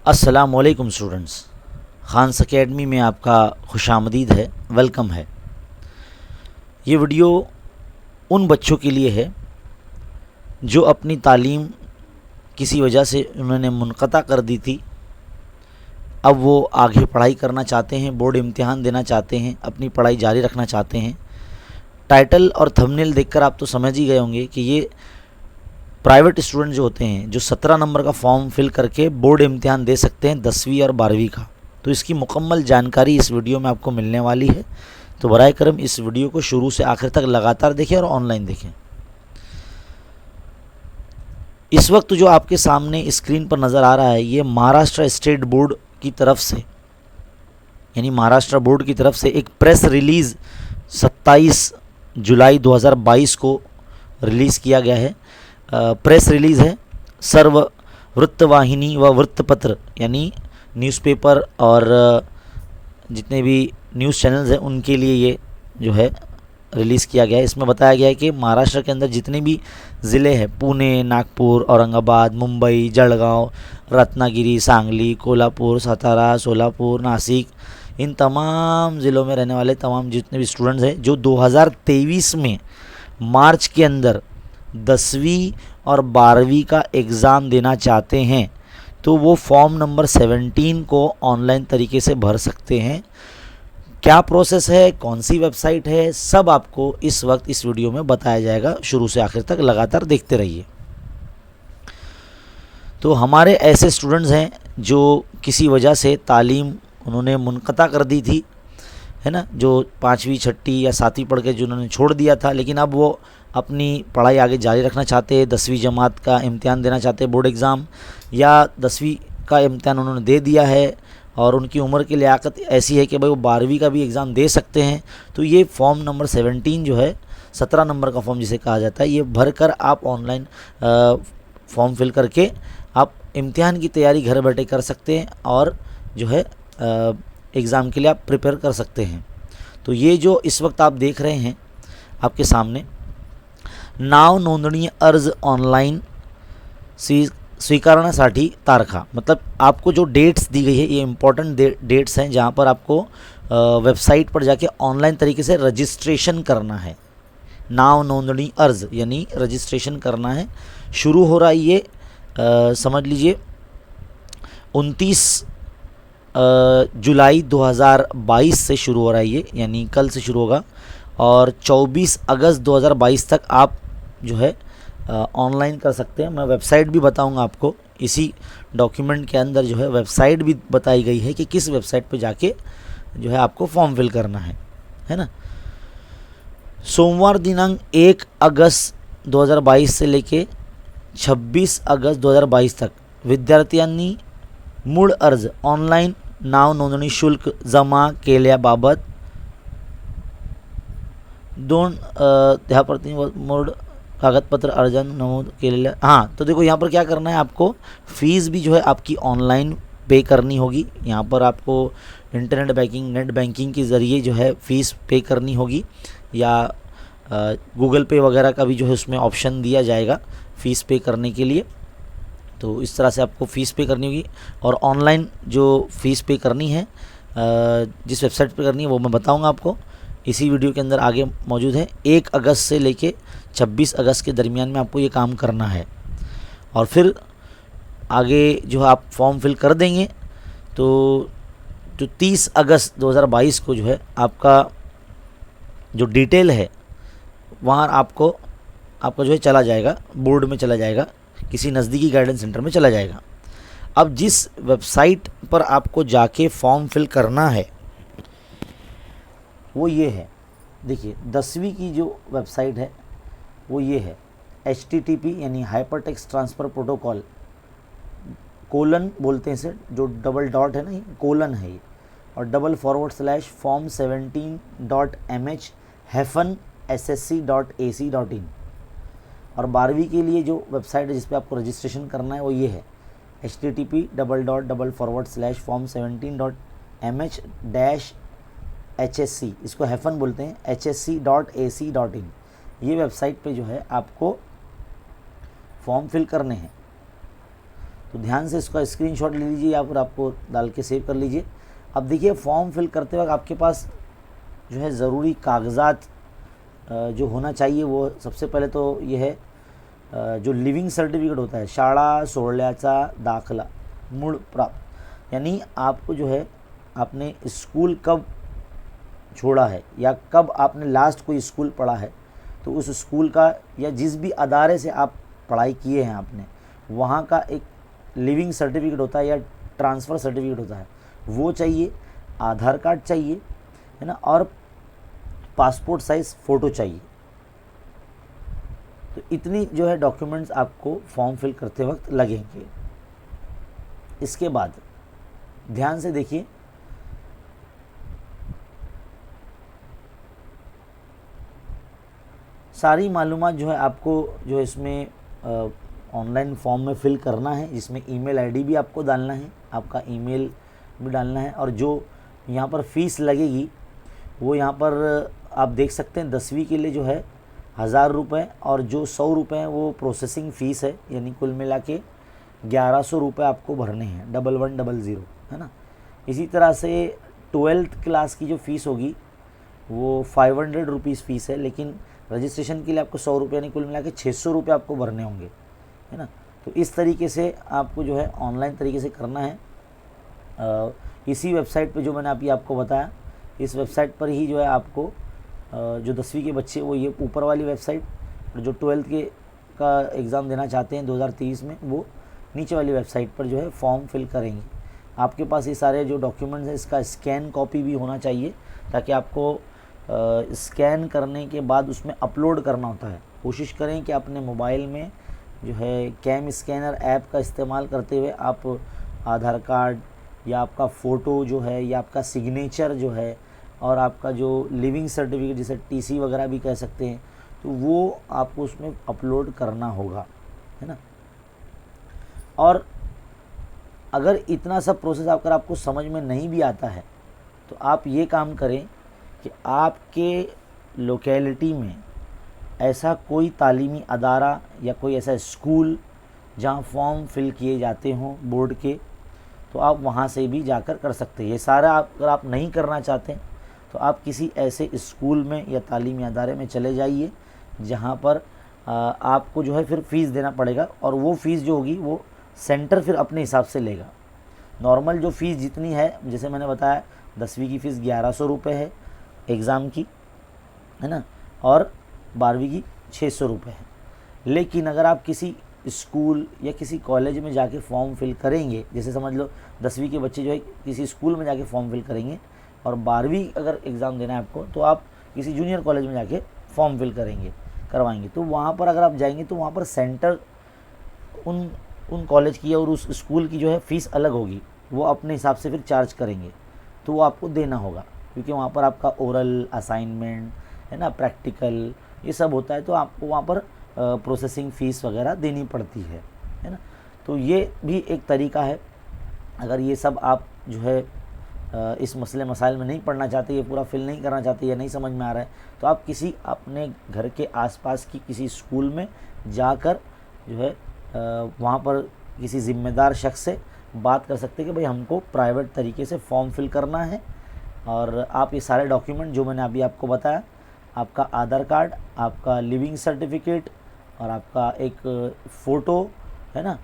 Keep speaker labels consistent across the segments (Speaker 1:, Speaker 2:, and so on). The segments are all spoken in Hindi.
Speaker 1: अस्सलामुअलैकुम स्टूडेंट्स, खान्स एकेडमी में आपका खुशामदीद है, वेलकम है। ये वीडियो उन बच्चों के लिए है जो अपनी तालीम किसी वजह से उन्होंने मुनक़ता कर दी थी। अब वो आगे पढ़ाई करना चाहते हैं, बोर्ड इम्तिहान देना चाहते हैं, अपनी पढ़ाई जारी रखना चाहते हैं। टाइटल और थंबनेल देखकर आप तो समझ ही गए होंगे कि ये प्राइवेट स्टूडेंट जो होते हैं, जो 17 नंबर का फॉर्म फिल करके बोर्ड इम्तिहान दे सकते हैं 10वीं और 12वीं का। तो इसकी मुकम्मल जानकारी इस वीडियो में आपको मिलने वाली है। तो बराए करम इस वीडियो को शुरू से आखिर तक लगातार देखें और ऑनलाइन देखें। इस वक्त जो आपके सामने स्क्रीन पर नज़र आ रहा है, ये महाराष्ट्र स्टेट बोर्ड की तरफ से, यानी महाराष्ट्र बोर्ड की तरफ से एक प्रेस रिलीज़ 27 जुलाई 2022 को रिलीज़ किया गया है। प्रेस रिलीज़ है। सर्व वृत्तवाहिनी व वृत्तपत्र यानी न्यूज़पेपर और जितने भी न्यूज़ चैनल्स हैं उनके लिए ये जो है रिलीज़ किया गया है। इसमें बताया गया है कि महाराष्ट्र के अंदर जितने भी ज़िले हैं, पुणे, नागपुर, औरंगाबाद, मुंबई, जळगांव, रत्नागिरी, सांगली, कोल्हापुर, सातारा, सोलापुर, नासिक, इन तमाम ज़िलों में रहने वाले तमाम जितने भी स्टूडेंट्स हैं जो 2023 में मार्च के अंदर 10वीं और 12वीं का एग्ज़ाम देना चाहते हैं, तो वो फॉर्म नंबर 17 को ऑनलाइन तरीके से भर सकते हैं। क्या प्रोसेस है, कौन सी वेबसाइट है, सब आपको इस वक्त इस वीडियो में बताया जाएगा। शुरू से आखिर तक लगातार देखते रहिए। तो हमारे ऐसे स्टूडेंट्स हैं जो किसी वजह से तालीम उन्होंने मुनक़ता कर दी थी, है ना, जो 5वीं 6वीं या 7वीं पढ़ के जिन्होंने छोड़ दिया था, लेकिन अब वो अपनी पढ़ाई आगे जारी रखना चाहते हैं। 10वीं जमात का इम्तिहान देना चाहते हैं, बोर्ड एग्ज़ाम, या 10वीं का इम्तिहान उन्होंने दे दिया है और उनकी उम्र की लियाकत ऐसी है कि भाई वो 12वीं का भी एग्ज़ाम दे सकते हैं। तो ये फॉर्म नंबर 17 जो है, 17 नंबर का फॉर्म जिसे कहा जाता है, ये भर कर आप ऑनलाइन फॉर्म फिल करके आप इम्तिहान की तैयारी घर बैठे कर सकते हैं और जो है एग्ज़ाम के लिए आप प्रिपेयर कर सकते हैं। तो ये जो इस वक्त आप देख रहे हैं आपके सामने, नाव नोंदणी अर्ज ऑनलाइन स्वीकारण्यासाठी तारखा, मतलब आपको जो डेट्स दी गई है ये इम्पॉर्टेंट डेट्स हैं जहाँ पर आपको वेबसाइट पर जाके ऑनलाइन तरीके से रजिस्ट्रेशन करना है। नाव नोंदणी अर्ज यानी रजिस्ट्रेशन करना है। शुरू हो रहा है ये समझ लीजिए 29 जुलाई 2022 से शुरू हो रहा है ये, यानी कल से शुरू होगा और 24 अगस्त 2022 तक आप जो है ऑनलाइन कर सकते हैं। मैं वेबसाइट भी बताऊंगा आपको, इसी डॉक्यूमेंट के अंदर जो है वेबसाइट भी बताई गई है कि किस वेबसाइट पे जाके जो है आपको फॉर्म फिल करना है ना। सोमवार दिनांक 1 अगस्त 2022 से लेके 26 अगस्त 2022 तक विद्यार्थ्यांनी मूळ अर्ज ऑनलाइन नाव नोंदणी शुल्क जमा केल्याबाबत दोन ध्याप्रती मूळ कागदपत्र अर्जन नमूद केलेल्या। हाँ, तो देखो यहाँ पर क्या करना है, आपको फ़ीस भी जो है आपकी ऑनलाइन पे करनी होगी। यहाँ पर आपको इंटरनेट बैंकिंग, नेट बैंकिंग के ज़रिए जो है फ़ीस पे करनी होगी, या गूगल पे वगैरह का भी जो है उसमें ऑप्शन दिया जाएगा फ़ीस पे करने के लिए। तो इस तरह से आपको फ़ीस पे करनी होगी और ऑनलाइन जो फ़ीस पे करनी है जिस वेबसाइट पे करनी है वो मैं बताऊंगा आपको, इसी वीडियो के अंदर आगे मौजूद है। 1 अगस्त से लेके 26 अगस्त के दरमियान में आपको ये काम करना है और फिर आगे जो आप फॉर्म फिल कर देंगे तो जो 30 अगस्त 2022 को जो है आपका जो डिटेल है वहाँ आपका जो है चला जाएगा, बोर्ड में चला जाएगा, किसी नज़दीकी गाइडेंस सेंटर में चला जाएगा। अब जिस वेबसाइट पर आपको जाके फॉर्म फिल करना है वो ये है, देखिए 10वीं की जो वेबसाइट है वो ये है, HTTP यानी hyper text transfer protocol colon बोलते हैं इसे, जो डबल डॉट है ना, ये कोलन है ये, और form17.mh-ssc.ac.in। और 12वीं के लिए जो वेबसाइट है जिस पे आपको रजिस्ट्रेशन करना है वो ये है, http://form17.mh-hsc, इसको हैफन बोलते हैं, hsc.ac.in। ये वेबसाइट पे जो है आपको फॉर्म फिल करने हैं। तो ध्यान से इसका स्क्रीनशॉट ले लीजिए या फिर आपको डाल के सेव कर लीजिए। अब देखिए फॉर्म फिल करते वक्त आपके पास जो है ज़रूरी कागज़ात जो होना चाहिए वो सबसे पहले तो ये है जो लिविंग सर्टिफिकेट होता है, शाळा सोडल्याचा दाखला मूळ प्राप्त, यानी आपको जो है आपने स्कूल कब छोड़ा है या कब आपने लास्ट कोई स्कूल पढ़ा है, तो उस स्कूल का या जिस भी अदारे से आप पढ़ाई किए हैं आपने, वहाँ का एक लिविंग सर्टिफिकेट होता है या ट्रांसफ़र सर्टिफिकेट होता है, वो चाहिए। आधार कार्ड चाहिए, है ना, और पासपोर्ट साइज़ फ़ोटो चाहिए। तो इतनी जो है डॉक्यूमेंट्स आपको फॉर्म फिल करते वक्त लगेंगे। इसके बाद ध्यान से देखिए, सारी मालूमात जो है आपको जो इसमें ऑनलाइन फॉर्म में फ़िल करना है, जिसमें ईमेल आईडी भी आपको डालना है, आपका ईमेल भी डालना है, और जो यहाँ पर फ़ीस लगेगी वो यहाँ पर आप देख सकते हैं 10वीं के लिए जो है 1000 रुपये, और जो 100 रुपये हैं वो प्रोसेसिंग फ़ीस है, यानी कुल मिला के 1100 रुपये आपको भरने हैं, 1100, है ना। इसी तरह से 12th क्लास की जो फ़ीस होगी वो 500 रुपीज़ फ़ीस है, लेकिन रजिस्ट्रेशन के लिए आपको 100 रुपये यानी कुल मिला के 600 रुपये आपको भरने होंगे, है ना। तो इस तरीके से आपको जो है ऑनलाइन तरीके से करना है। इसी वेबसाइट पे जो मैंने अभी आपको बताया, इस वेबसाइट पर ही जो है आपको जो 10वीं के बच्चे वो ये ऊपर वाली वेबसाइट, और जो 12th के का एग्ज़ाम देना चाहते हैं 2023 में वो नीचे वाली वेबसाइट पर जो है फॉर्म फिल करेंगे। आपके पास ये सारे जो डॉक्यूमेंट्स हैं इसका स्कैन कॉपी भी होना चाहिए, ताकि आपको स्कैन करने के बाद उसमें अपलोड करना होता है। कोशिश करें कि अपने मोबाइल में जो है कैम स्कैनर ऐप का इस्तेमाल करते हुए आप आधार कार्ड या आपका फ़ोटो जो है या आपका सिग्नेचर जो है और आपका जो लिविंग सर्टिफिकेट जिसे टीसी वगैरह भी कह सकते हैं, तो वो आपको उसमें अपलोड करना होगा, है ना। और अगर इतना सब प्रोसेस अगर आपको समझ में नहीं भी आता है तो आप ये काम करें कि आपके लोकेलिटी में ऐसा कोई तालीमी अदारा या कोई ऐसा स्कूल जहाँ फॉर्म फिल किए जाते हों बोर्ड के, तो आप वहाँ से भी जाकर कर सकते हैं। ये सारा अगर आप नहीं करना चाहते हैं तो आप किसी ऐसे स्कूल में या तालीमी अदारे में चले जाइए जहाँ पर आपको जो है फिर फ़ीस देना पड़ेगा, और वो फ़ीस जो होगी वो सेंटर फिर अपने हिसाब से लेगा। नॉर्मल जो फ़ीस जितनी है, जैसे मैंने बताया 10वीं की फ़ीस 1100 रुपये है एग्ज़ाम की, है ना, और 12वीं की 600 रुपये है। लेकिन अगर आप किसी स्कूल या किसी कॉलेज में जाके फॉर्म फिल करेंगे, जैसे समझ लो 10वीं के बच्चे जो है किसी स्कूल में जाके फॉर्म फिल करेंगे, और 12वीं अगर एग्ज़ाम देना है आपको तो आप किसी जूनियर कॉलेज में जाके फॉर्म फिल करवाएंगे, तो वहाँ पर अगर आप जाएंगे तो वहाँ पर सेंटर उन कॉलेज की और उस स्कूल की जो है फ़ीस अलग होगी, वो अपने हिसाब से फिर चार्ज करेंगे, तो वो आपको देना होगा, क्योंकि वहाँ पर आपका ओरल असाइनमेंट है ना, प्रैक्टिकल ये सब होता है, तो आपको वहाँ पर प्रोसेसिंग फ़ीस वगैरह देनी पड़ती है ना। तो ये भी एक तरीका है। अगर ये सब आप जो है इस मसले मसाइल में नहीं पढ़ना चाहते, ये पूरा फिल नहीं करना चाहते या नहीं समझ में आ रहा है, तो आप किसी अपने घर के आसपास की किसी स्कूल में जाकर जो है वहाँ पर किसी ज़िम्मेदार शख्स से बात कर सकते हैं कि भाई हमको प्राइवेट तरीके से फॉर्म फिल करना है, और आप ये सारे डॉक्यूमेंट जो मैंने अभी आपको बताया, आपका आधार कार्ड, आपका लिविंग सर्टिफिकेट और आपका एक फ़ोटो, है ना,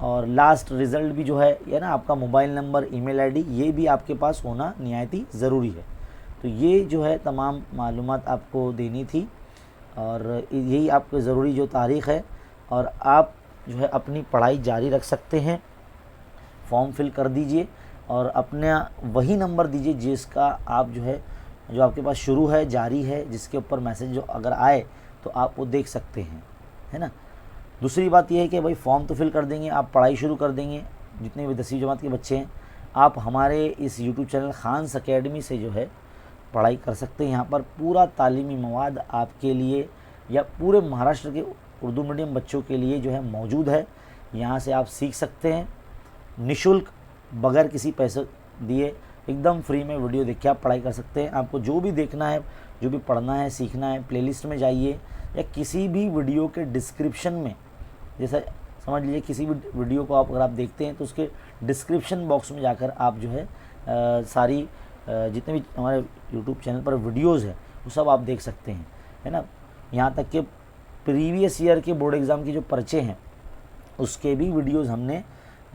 Speaker 1: और लास्ट रिज़ल्ट भी जो है ना, आपका मोबाइल नंबर, ईमेल आईडी, ये भी आपके पास होना निहायत ही ज़रूरी है। तो ये जो है तमाम मालूमात आपको देनी थी, और यही आपको ज़रूरी जो तारीख़ है, और आप जो है अपनी पढ़ाई जारी रख सकते हैं। फॉर्म फिल कर दीजिए और अपना वही नंबर दीजिए जिसका आप जो है जो आपके पास शुरू है, जारी है, जिसके ऊपर मैसेज जो अगर आए तो आप वो देख सकते हैं, है ना। दूसरी बात यह है कि भाई फॉर्म तो फिल कर देंगे, आप पढ़ाई शुरू कर देंगे, जितने भी 10वीं जमात के बच्चे हैं, आप हमारे इस यूट्यूब चैनल खान्स अकेडमी से जो है पढ़ाई कर सकते हैं। यहाँ पर पूरा तालीमी मवाद आपके लिए या पूरे महाराष्ट्र के उर्दू मीडियम बच्चों के लिए जो है मौजूद है। यहाँ से आप सीख सकते हैं निःशुल्क, बगैर किसी पैसे दिए, एकदम फ्री में वीडियो देख के आप पढ़ाई कर सकते हैं। आपको जो भी देखना है, जो भी पढ़ना है, सीखना है, प्लेलिस्ट में जाइए या किसी भी वीडियो के डिस्क्रिप्शन में, जैसे समझ लीजिए किसी भी वीडियो को अगर आप देखते हैं तो उसके डिस्क्रिप्शन बॉक्स में जाकर आप जो है सारी जितने भी हमारे यूट्यूब चैनल पर वीडियोज़ है वो सब आप देख सकते हैं, है ना। यहाँ तक कि प्रीवियस ईयर के बोर्ड एग्ज़ाम के जो पर्चे हैं उसके भी वीडियोज़ हमने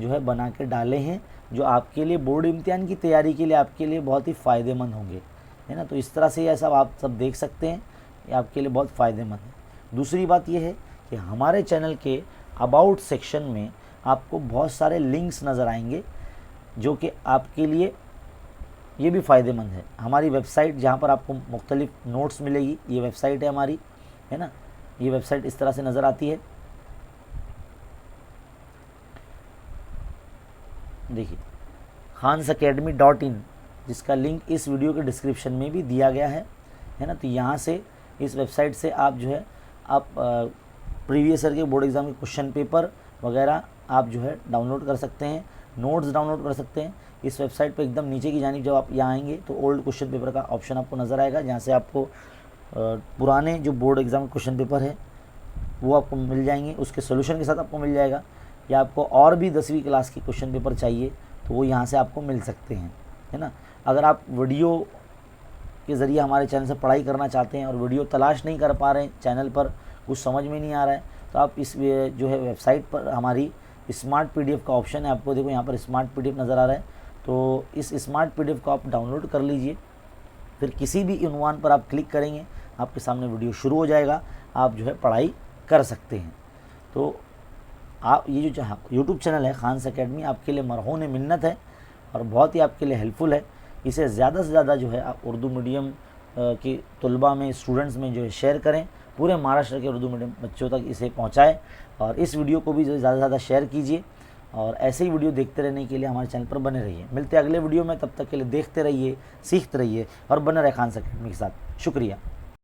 Speaker 1: जो है बना के डाले हैं, जो आपके लिए बोर्ड इम्तिहान की तैयारी के लिए आपके लिए बहुत ही फ़ायदेमंद होंगे, है ना। तो इस तरह से यह सब आप सब देख सकते हैं, ये आपके लिए बहुत फ़ायदेमंद है। दूसरी बात यह है कि हमारे चैनल के अबाउट सेक्शन में आपको बहुत सारे लिंक्स नज़र आएंगे जो कि आपके लिए ये भी फ़ायदेमंद है। हमारी वेबसाइट जहाँ पर आपको मुख्तलिफ नोट्स मिलेगी, ये वेबसाइट है हमारी, है ना। ये वेबसाइट इस तरह से नज़र आती है, देखिए khansacademy.in, जिसका लिंक इस वीडियो के डिस्क्रिप्शन में भी दिया गया है ना। तो यहाँ से इस वेबसाइट से आप जो है आप प्रीवियस ईयर के बोर्ड एग्ज़ाम के क्वेश्चन पेपर वगैरह आप जो है डाउनलोड कर सकते हैं, नोट्स डाउनलोड कर सकते हैं। इस वेबसाइट पे एकदम नीचे की जानिब जब आप यहाँ आएंगे तो ओल्ड क्वेश्चन पेपर का ऑप्शन आपको नज़र आएगा, जहाँ से आपको पुराने जो बोर्ड एग्ज़ाम के क्वेश्चन पेपर है वो आपको मिल जाएंगे, उसके सोल्यूशन के साथ आपको मिल जाएगा। या आपको और भी 10वीं क्लास के क्वेश्चन पेपर चाहिए तो वो यहाँ से आपको मिल सकते हैं, है ना। अगर आप वीडियो के ज़रिए हमारे चैनल से पढ़ाई करना चाहते हैं और वीडियो तलाश नहीं कर पा रहे हैं, चैनल पर कुछ समझ में नहीं आ रहा है, तो आप इस जो है वेबसाइट पर हमारी स्मार्ट PDF का ऑप्शन है, आपको देखो यहाँ पर स्मार्ट PDF नज़र आ रहा है, तो इस स्मार्ट PDF को आप डाउनलोड कर लीजिए। फिर किसी भी उन्वान पर आप क्लिक करेंगे, आपके सामने वीडियो शुरू हो जाएगा, आप जो है पढ़ाई कर सकते हैं। तो आप ये जो यूट्यूब चैनल है खान्स अकेडमी आपके लिए मरहून मिन्नत है और बहुत ही आपके लिए हेल्पफुल है। इसे ज़्यादा से ज़्यादा जो है आप उर्दू मीडियम की तलबा में, स्टूडेंट्स में जो है शेयर करें, पूरे महाराष्ट्र के उर्दू मीडियम बच्चों तक इसे पहुँचाएँ और इस वीडियो को भी ज़्यादा से ज़्यादा शेयर कीजिए। और ऐसे ही वीडियो देखते रहने के लिए हमारे चैनल पर बने रहिए। मिलते हैं अगले वीडियो में, तब तक के लिए देखते रहिए, सीखते रहिए और बने रहे खान्स अकेडमी के साथ। शुक्रिया।